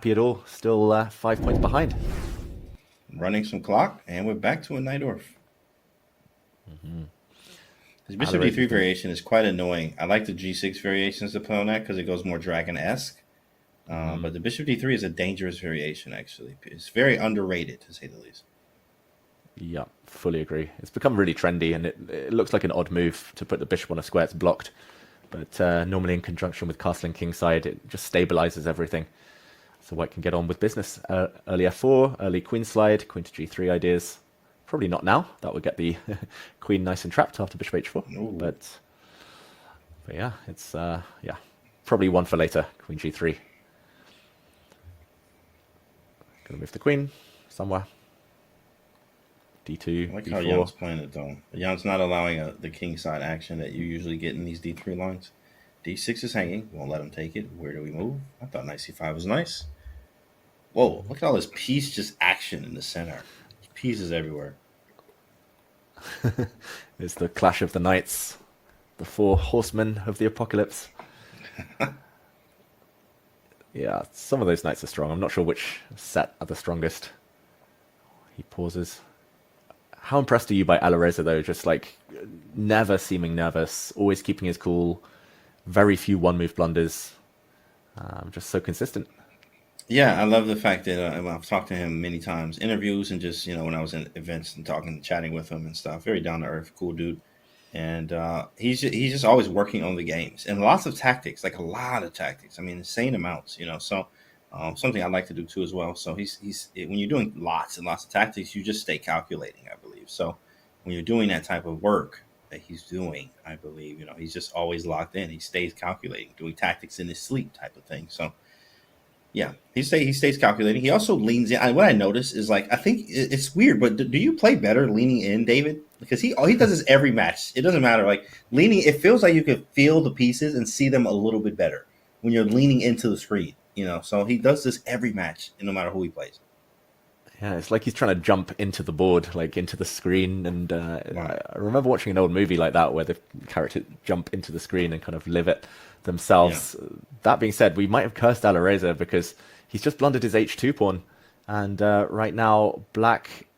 happy at all. Still 5 points behind. Running some clock, and we're back to a knight orf. This bishop d3 variation is quite annoying. I like the g6 variations to play on that because it goes more dragon-esque. But the bishop d3 is a dangerous variation, actually. It's very underrated, to say the least. Yeah, fully agree. It's become really trendy, and it looks like an odd move to put the bishop on a square that's blocked. But normally in conjunction with castle and kingside, it just stabilizes everything. So white can get on with business. Early f4, early queen slide, queen to g3 ideas. Probably not now. That would get the queen nice and trapped after bishop h4. But yeah, it's probably one for later. Queen g3. Gonna move the queen somewhere. d2. I like d4. how Jan's playing it though. Jan's not allowing the king side action that you usually get in these d3 lines. d6 is hanging. Won't let him take it. Where do we move? I thought knight c5 was nice. Whoa, look at all this piece just action in the center. Pieces everywhere. It's the clash of the knights. The four horsemen of the apocalypse. Yeah, some of those knights are strong. I'm not sure which set are the strongest. He pauses. How impressed are you by Alireza, though? Just like never seeming nervous, always keeping his cool, very few one-move blunders. Just so consistent. Yeah, I love the fact that I've talked to him many times, interviews and just, when I was in events and chatting with him and stuff. Very down-to-earth, cool dude. And he's just always working on the games and lots of tactics, like a lot of tactics. I mean, insane amounts, So something I like to do too as well. So he's when you're doing lots and lots of tactics, you just stay calculating, I believe. So when you're doing that type of work that he's doing, I believe, he's just always locked in. He stays calculating, doing tactics in his sleep type of thing. So yeah, he stays calculating. He also leans in. What I notice is I think it's weird, but do you play better leaning in, David? Because he does this every match. It doesn't matter. Like leaning, it feels like you can feel the pieces and see them a little bit better when you're leaning into the screen. So he does this every match, no matter who he plays. Yeah, it's like he's trying to jump into the board, like into the screen. And right. I remember watching an old movie like that where the characters jump into the screen and kind of live it themselves. Yeah. That being said, we might have cursed Alireza because he's just blundered his h2 pawn. And right now, black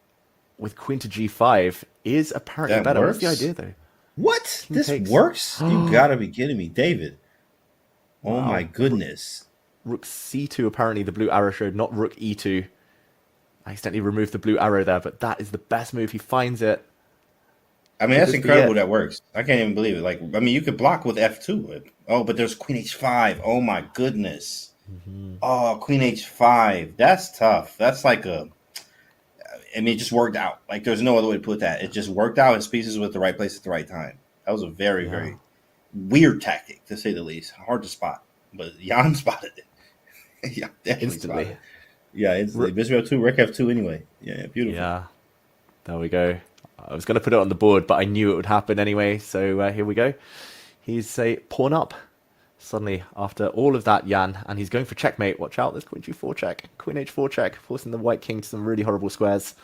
with queen to g5 is apparently better. Works? What's the idea, though? What? King this takes. Works? You gotta be kidding me, David. Oh my goodness. Rook c2, apparently the blue arrow showed, not rook e2. I accidentally removed the blue arrow there, but that is the best move. He finds it. I mean, that's incredible that works. I can't even believe it. You could block with f2. Oh, but there's queen h5. Oh, my goodness. Mm-hmm. Oh, queen h5. That's tough. That's it just worked out. There's no other way to put that. It just worked out. His pieces with the right place at the right time. That was a very, very weird tactic, to say the least. Hard to spot. But Jan spotted it. Yeah, definitely instantly. Spotted it. Yeah, instantly. Bishop f2, rook f2 anyway. Yeah, beautiful. Yeah, there we go. I was going to put it on the board, but I knew it would happen anyway. So here we go. He's a pawn up. Suddenly, after all of that, Jan, and he's going for checkmate. Watch out, there's queen g4 check, queen h4 check, forcing the white king to some really horrible squares.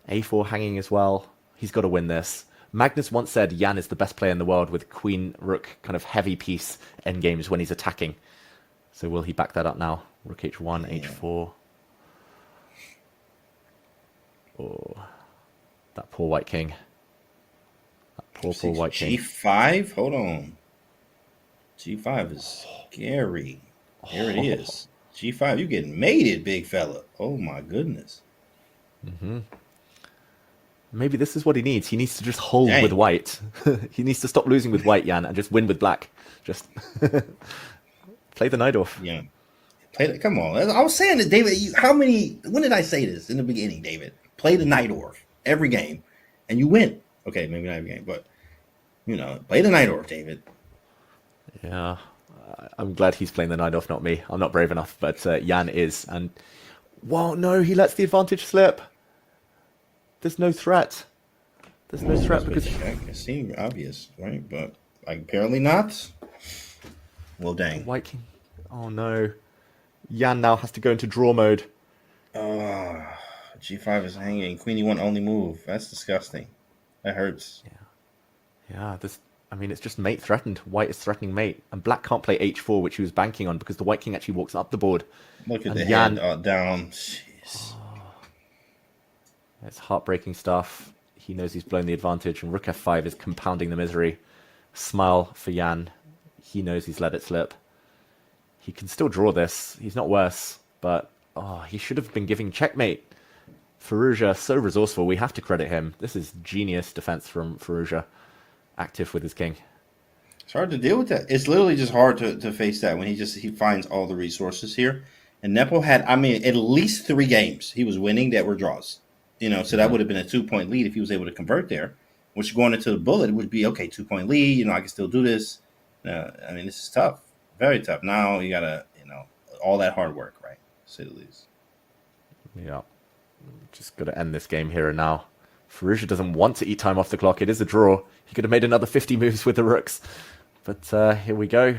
a4 hanging as well. He's got to win this. Magnus once said Jan is the best player in the world with queen, rook, kind of heavy piece endgames when he's attacking. So will he back that up now? Rook h1, h4. Oh, that poor white king. That poor white king. G5? Hold on. G5 is scary. Here it is. G5, you getting mated, big fella. Oh my goodness. Mm-hmm. Maybe this is what he needs. He needs to just hold with white. He needs to stop losing with white, Jan, and just win with black. Just play the knight off. Yeah. Come on. I was saying that, David, when did I say this in the beginning, David? Play the knight orf every game, and you win. Okay, maybe not every game, but, play the knight orf, David. Yeah, I'm glad he's playing the knight off, not me. I'm not brave enough, but Jan is. And, well, no, he lets the advantage slip. There's no threat. There's no threat because... It seemed obvious, right? But apparently not. Well, dang. White king. Oh, no. Jan now has to go into draw mode. G5 is hanging. Queen e1 only move. That's disgusting. That hurts. Yeah. I mean, it's just mate threatened. White is threatening mate. And black can't play h4, which he was banking on, because the white king actually walks up the board. Look at And the Jan, head down. Jeez. it's heartbreaking stuff. He knows he's blown the advantage, and rook f5 is compounding the misery. Smile for Jan. He knows he's let it slip. He can still draw this. He's not worse, but he should have been giving checkmate. Firouzja, so resourceful. We have to credit him. This is genius defense from Firouzja. Active with his king. It's hard to deal with that. It's literally just hard to face that when he finds all the resources here. And Nepo had, I mean, at least 3 games he was winning that were draws. So that would have been a 2-point lead if he was able to convert there. Which going into the bullet would be, okay, 2-point lead. I can still do this. I mean, this is tough. Very tough. Now you got to, all that hard work, right? To say the least. Yeah. Just got to end this game here and now. Firouzja doesn't want to eat time off the clock. It is a draw. He could have made another 50 moves with the rooks. But here we go.